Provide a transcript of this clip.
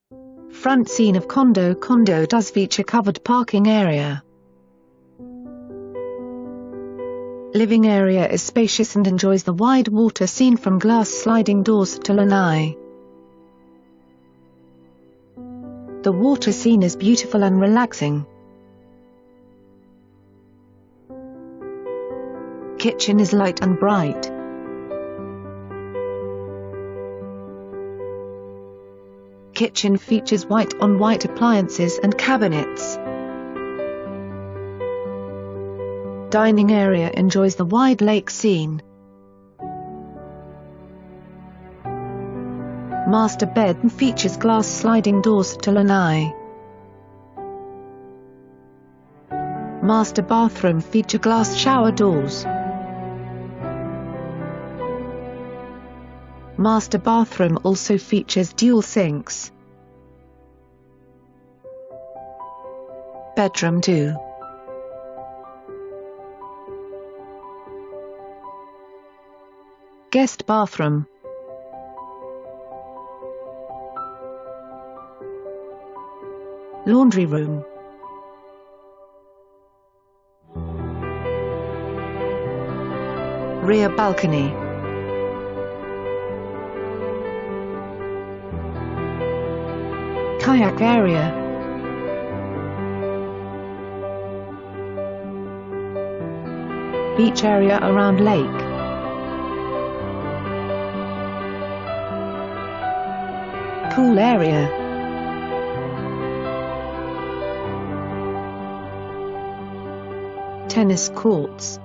Front scene of Condo. Condo does feature covered parking area. Living area is spacious and enjoys the wide water scene from glass sliding doors to Lanai. The water scene is beautiful and relaxing. Kitchen is light and bright. Kitchen features white-on-white appliances and cabinets. Dining area enjoys the wide lake scene. Master bed features glass sliding doors to Lanai. Master bathroom feature glass shower doors. Master bathroom also features dual sinks. Bedroom 2. Guest bathroom. Laundry room. Rear balcony. Kayak area. Beach area around lake. Pool area. Tennis courts.